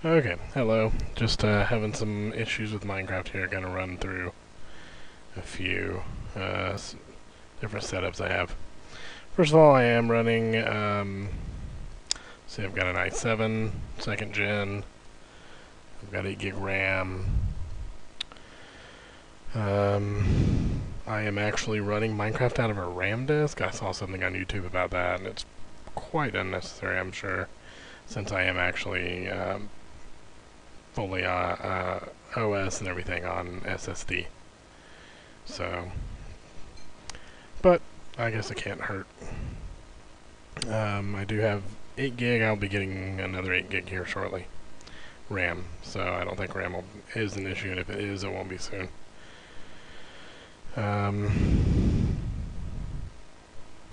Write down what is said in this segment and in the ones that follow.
Okay, hello. Just having some issues with Minecraft here. Gonna run through a few different setups I have. First of all, I am running, see I've got an i7, second gen, I've got 8 gig RAM. I am actually running Minecraft out of a RAM disk. I saw something on YouTube about that, and it's quite unnecessary, I'm sure, since I am actually fully OS and everything on SSD. So, but I guess it can't hurt. I do have 8 gig. I'll be getting another 8 gig here shortly. RAM. So I don't think is an issue, and if it is, it won't be soon.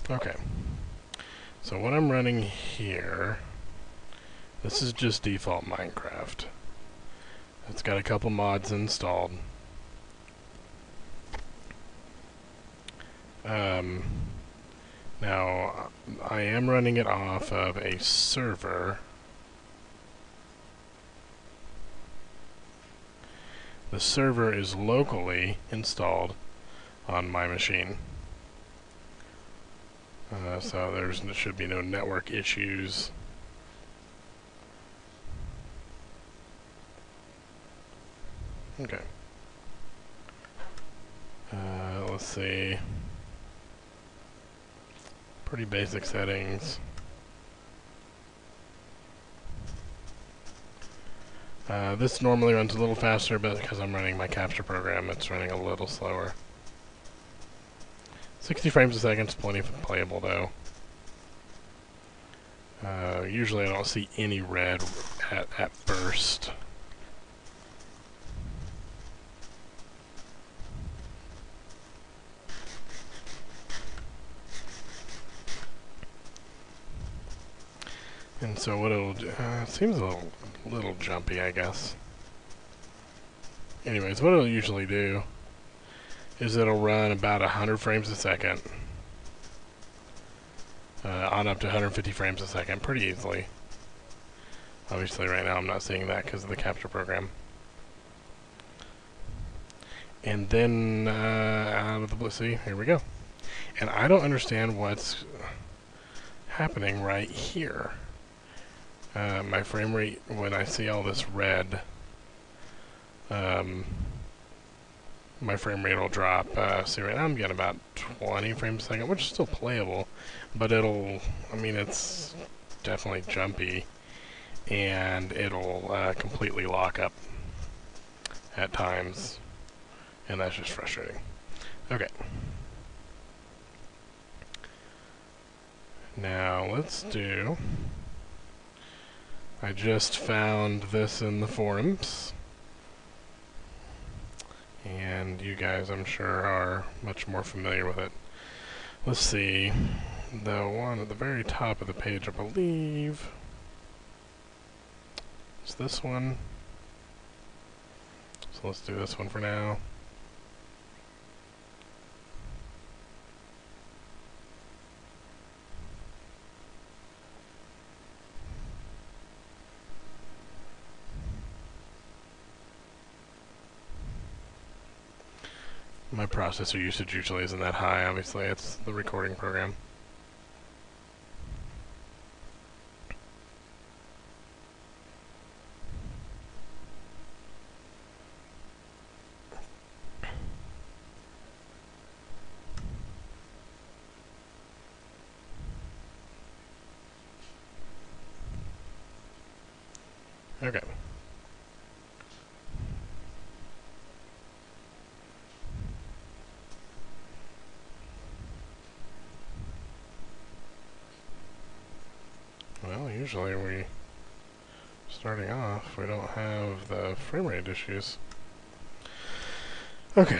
Okay. So what I'm running here, this is just default Minecraft. It's got a couple mods installed. Now, I am running it off of a server. The server is locally installed on my machine. So there should be no network issues. Okay. Let's see. Pretty basic settings. This normally runs a little faster, but because I'm running my capture program, it's running a little slower. 60 frames a second is plenty playable, though. Usually I don't see any red at first. And so what it'll do, it seems a little jumpy, I guess. Anyways, what it'll usually do is it'll run about 100 frames a second on up to 150 frames a second pretty easily. Obviously right now I'm not seeing that because of the capture program. And then out of the blue, see, here we go. And I don't understand what's happening right here. My frame rate, when I see all this red, my frame rate will drop. See, right now I'm getting about 20 frames a second, which is still playable, but it's definitely jumpy, and it'll completely lock up at times, and that's just frustrating. Okay. Now, I just found this in the forums, and you guys, I'm sure, are much more familiar with it. Let's see, the one at the very top of the page, I believe, is this one. So let's do this one for now. My processor usage usually isn't that high, obviously, it's the recording program. Okay. Well, usually starting off, we don't have the frame rate issues. Okay.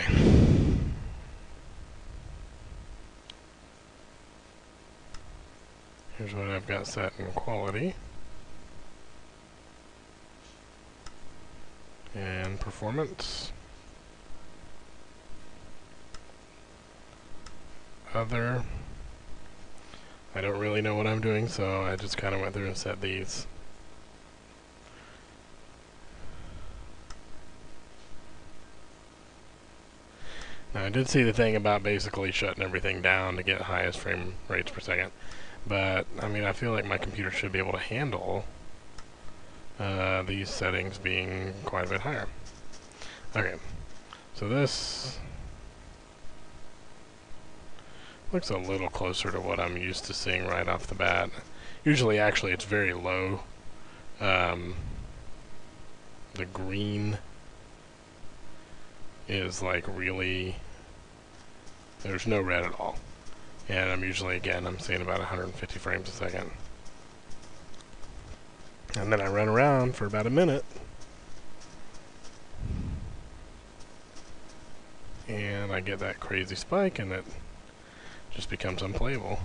Here's what I've got set in quality. And performance. Other. I don't really know what I'm doing, so I just kind of went through and set these. I did see the thing about basically shutting everything down to get highest frame rates per second, but I mean, I feel like my computer should be able to handle these settings being quite a bit higher. Okay, so this looks a little closer to what I'm used to seeing right off the bat. Usually, actually, it's very low. The green is like really, there's no red at all. And I'm usually, again, I'm seeing about 150 frames a second. And then I run around for about a minute. And I get that crazy spike and it just becomes unplayable.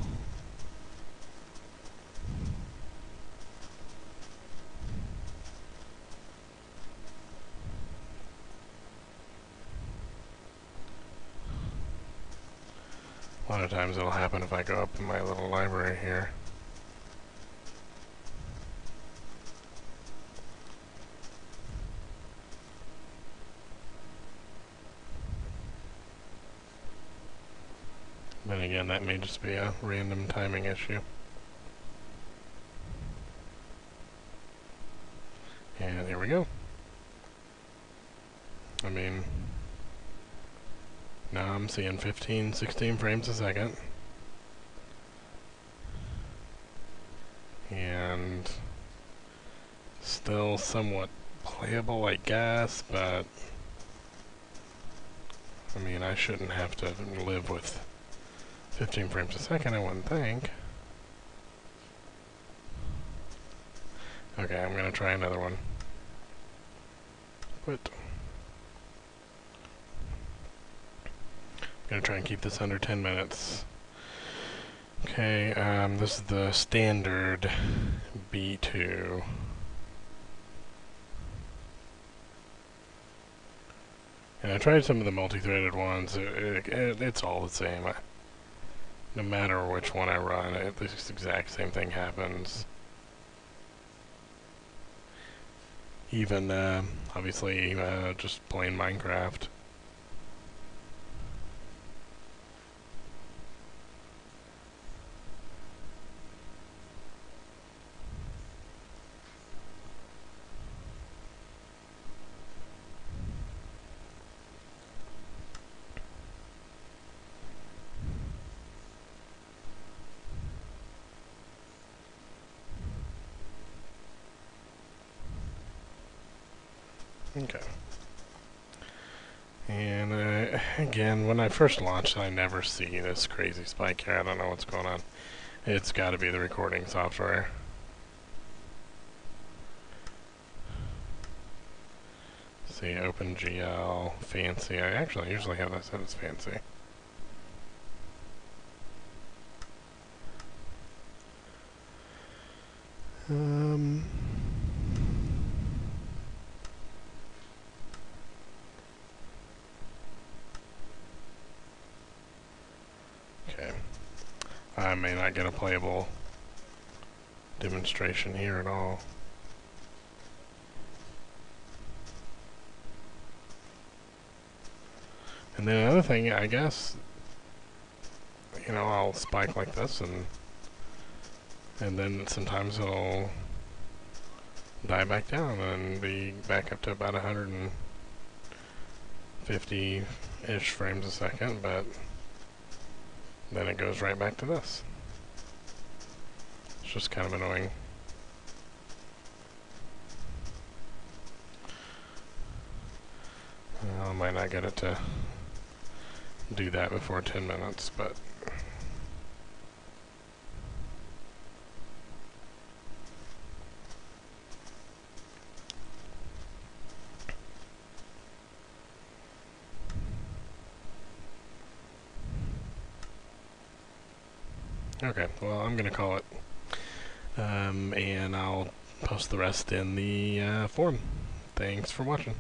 A lot of times it'll happen if I go up in my little library here. Then again, that may just be a random timing issue. And here we go. I mean, now I'm seeing 15, 16 frames a second. And still somewhat playable, I guess, but I mean, I shouldn't have to live with 15 frames a second, I wouldn't think. Okay, I'm gonna try another one. Quit. I'm gonna try and keep this under 10 minutes. Okay, this is the standard B2. And I tried some of the multi-threaded ones. It's all the same. No matter which one I run, the exact same thing happens. Even, obviously, just playing Minecraft. Okay. And again, when I first launched, I never see this crazy spike here. I don't know what's going on. It's got to be the recording software. See, OpenGL, fancy. I actually usually have that set as fancy. Okay. I may not get a playable demonstration here at all. And then another thing, I guess, you know, I'll spike like this, and then sometimes it'll die back down and be back up to about 150-ish frames a second, but then it goes right back to this. It's just kind of annoying. Well, I might not get it to do that before 10 minutes, but okay, well, I'm going to call it, and I'll post the rest in the forum. Thanks for watching.